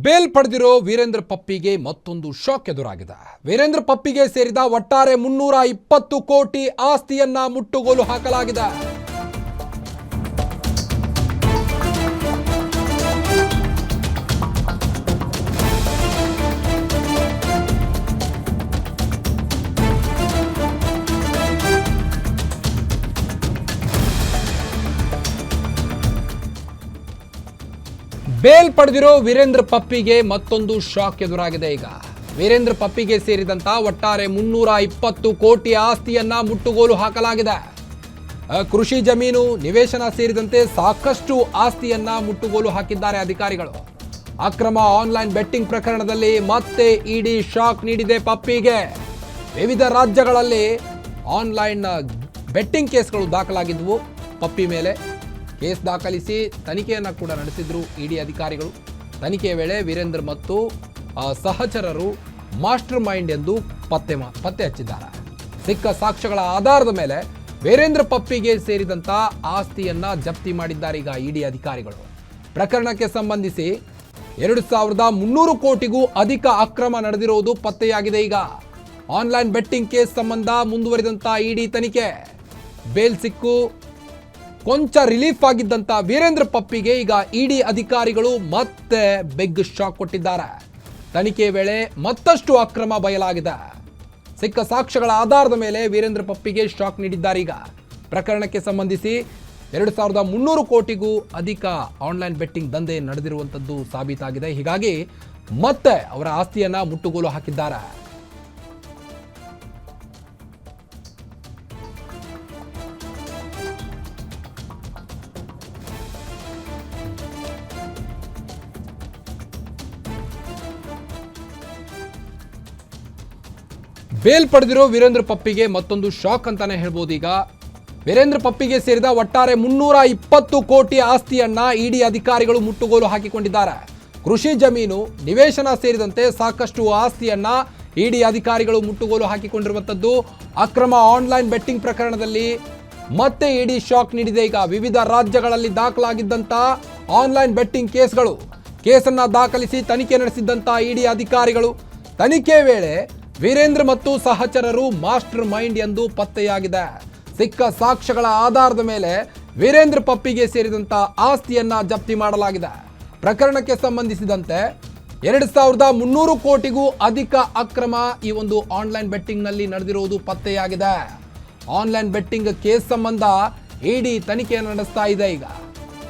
Bale ಪಡೆದಿರೋ Veerendra ಪಪ್ಪಿಗೆ ಮತ್ತೊಂದು shock ಎದುರಾಗಿದೆ. ವೀರೇಂದ್ರ ಪಪ್ಪಿಗೆ ಸೇರಿದ ಒಟ್ಟಾರೆ 320 ಕೋಟಿ ಆಸ್ತಿಯನ್ನ ಮುಟ್ಟುಗೋಲು ಹಾಕಲಾಗಿದೆ. ಬೇಲ್ ಪಡೆದಿರೋ ವೀರೇಂದ್ರ ಪಪ್ಪಿಗೆ ಮತ್ತೊಂದು ಶಾಕ್ ಎದುರಾಗಿದೆ. ಈಗ ವೀರೇಂದ್ರ ಪಪ್ಪಿಗೆ ಸೇರಿದಂತ ಒಟ್ಟಾರೆ 320 ಕೋಟಿ ಆಸ್ತಿಯನ್ನ ಮುಟ್ಟುಗೋಲು ಹಾಕಲಾಗಿದೆ. ಕೃಷಿ ಜಮೀನು, ನಿವೇಶನ ಸೇರಿದಂತೆ ಸಾಕಷ್ಟು ಆಸ್ತಿಯನ್ನ ಮುಟ್ಟುಗೋಲು ಹಾಕಿದ್ದಾರೆ ಅಧಿಕಾರಿಗಳು. ಅಕ್ರಮ ಆನ್ಲೈನ್ ಬೆಟ್ಟಿಂಗ್ ಪ್ರಕರಣದಲ್ಲಿ ಮತ್ತೆ ಇಡಿ ಶಾಕ್ ನೀಡಿದೆ ಪಪ್ಪಿಗೆ. ವಿವಿಧ ರಾಜ್ಯಗಳಲ್ಲಿ ಆನ್ಲೈನ್ ಬೆಟ್ಟಿಂಗ್ ಕೇಸ್ಗಳು ದಾಖಲಾಗಿದ್ವು. ಪಪ್ಪಿ ಮೇಲೆ ಕೇಸ್ ದಾಖಲಿಸಿ ತನಿಖೆಯನ್ನು ಕೂಡ ನಡೆಸಿದ್ರು ಇಡಿ ಅಧಿಕಾರಿಗಳು. ತನಿಖೆಯ ವೇಳೆ ವೀರೇಂದ್ರ ಮತ್ತು ಸಹಚರರು ಮಾಸ್ಟರ್ ಮೈಂಡ್ ಎಂದು ಪತ್ತೆ ಹಚ್ಚಿದ್ದಾರೆ. ಸಿಕ್ಕ ಸಾಕ್ಷ್ಯಗಳ ಆಧಾರದ ಮೇಲೆ ವೀರೇಂದ್ರ ಪಪ್ಪಿಗೆ ಸೇರಿದಂತ ಆಸ್ತಿಯನ್ನ ಜಪ್ತಿ ಮಾಡಿದ್ದಾರೆ ಈಗ ಇಡಿ ಅಧಿಕಾರಿಗಳು. ಪ್ರಕರಣಕ್ಕೆ ಸಂಬಂಧಿಸಿ 2300 ಕೋಟಿಗೂ ಅಧಿಕ ಅಕ್ರಮ ನಡೆದಿರುವುದು ಪತ್ತೆಯಾಗಿದೆ. ಈಗ ಆನ್ಲೈನ್ ಬೆಟ್ಟಿಂಗ್ ಕೇಸ್ ಸಂಬಂಧ ಮುಂದುವರಿದಂತ ಇಡಿ ತನಿಖೆ. ಬೇಲ್ ಸಿಕ್ಕು ಕೊಂಚ ರಿಲೀಫ್ ಆಗಿದ್ದಂತ ವೀರೇಂದ್ರ ಪಪ್ಪಿಗೆ ಈಗ ಇಡಿ ಅಧಿಕಾರಿಗಳು ಮತ್ತೆ ಬಿಗ್ ಶಾಕ್ ಕೊಟ್ಟಿದ್ದಾರೆ. ತನಿಖೆ ವೇಳೆ ಮತ್ತಷ್ಟು ಅಕ್ರಮ ಬಯಲಾಗಿದೆ. ಸಿಕ್ಕ ಸಾಕ್ಷ್ಯಗಳ ಆಧಾರದ ಮೇಲೆ ವೀರೇಂದ್ರ ಪಪ್ಪಿಗೆ ಶಾಕ್ ನೀಡಿದ್ದಾರೆ. ಈಗ ಪ್ರಕರಣಕ್ಕೆ ಸಂಬಂಧಿಸಿ 2300 ಕೋಟಿಗೂ ಅಧಿಕ ಆನ್ಲೈನ್ ಬೆಟ್ಟಿಂಗ್ ದಂಧೆ ನಡೆದಿರುವಂತದ್ದು ಸಾಬೀತಾಗಿದೆ. ಹೀಗಾಗಿ ಮತ್ತೆ ಅವರ ಆಸ್ತಿಯನ್ನ ಮುಟ್ಟುಗೋಲು ಹಾಕಿದ್ದಾರೆ. ಬೇಲ್ ಪಡೆದಿರೋ ವೀರೇಂದ್ರ ಪಪ್ಪಿಗೆ ಮತ್ತೊಂದು ಶಾಕ್ ಅಂತಾನೆ ಹೇಳ್ಬೋದು. ಈಗ ವೀರೇಂದ್ರ ಪಪ್ಪಿಗೆ ಸೇರಿದ ಒಟ್ಟಾರೆ 320 ಕೋಟಿ ಆಸ್ತಿಯನ್ನ ಇಡಿ ಅಧಿಕಾರಿಗಳು ಮುಟ್ಟುಗೋಲು ಹಾಕಿಕೊಂಡಿದ್ದಾರೆ. ಕೃಷಿ ಜಮೀನು, ನಿವೇಶನ ಸೇರಿದಂತೆ ಸಾಕಷ್ಟು ಆಸ್ತಿಯನ್ನ ಇಡಿ ಅಧಿಕಾರಿಗಳು ಮುಟ್ಟುಗೋಲು ಹಾಕಿಕೊಂಡಿರುವಂತದ್ದು. ಅಕ್ರಮ ಆನ್ಲೈನ್ ಬೆಟ್ಟಿಂಗ್ ಪ್ರಕರಣದಲ್ಲಿ ಮತ್ತೆ ಇಡಿ ಶಾಕ್ ನೀಡಿದೆ. ಈಗ ವಿವಿಧ ರಾಜ್ಯಗಳಲ್ಲಿ ದಾಖಲಾಗಿದ್ದಂತ ಆನ್ಲೈನ್ ಬೆಟ್ಟಿಂಗ್ ಕೇಸನ್ನ ದಾಖಲಿಸಿ ತನಿಖೆ ನಡೆಸಿದ್ದಂತ ಇಡಿ ಅಧಿಕಾರಿಗಳು. ತನಿಖೆ ವೇಳೆ ವೀರೇಂದ್ರ ಮತ್ತು ಸಹಚರರು ಮಾಸ್ಟರ್ ಮೈಂಡ್ ಎಂದು ಪತ್ತೆಯಾಗಿದೆ. ಸಿಕ್ಕ ಸಾಕ್ಷ್ಯಗಳ ಆಧಾರದ ಮೇಲೆ ವೀರೇಂದ್ರ ಪಪ್ಪಿಗೆ ಸೇರಿದಂತ ಆಸ್ತಿಯನ್ನ ಜಪ್ತಿ ಮಾಡಲಾಗಿದೆ. ಪ್ರಕರಣಕ್ಕೆ ಸಂಬಂಧಿಸಿದಂತೆ 2300 ಕೋಟಿಗೂ ಅಧಿಕ ಅಕ್ರಮ ಈ ಒಂದು ಆನ್ಲೈನ್ ಬೆಟ್ಟಿಂಗ್ ನಲ್ಲಿ ನಡೆದಿರುವುದು ಪತ್ತೆಯಾಗಿದೆ. ಆನ್ಲೈನ್ ಬೆಟ್ಟಿಂಗ್ ಕೇಸ್ ಸಂಬಂಧ ಇಡಿ ತನಿಖೆಯನ್ನು ನಡೆಸ್ತಾ ಇದೆ. ಈಗ